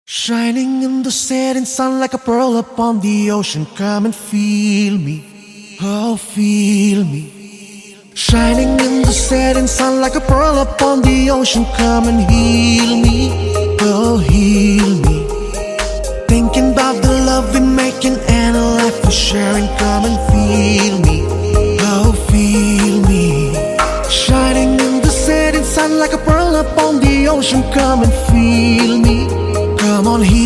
Shining in the setting sun like a pearl upon the ocean. Come and feel me, oh feel me. Shining in the setting sun like a pearl upon the ocean. Come and heal me, oh heal me. Thinking about the love we're making and a life we're sharing. Come and feel me, oh feel me. Shining in the setting sun like a pearl upon the ocean. Come and feel me. Come on, heal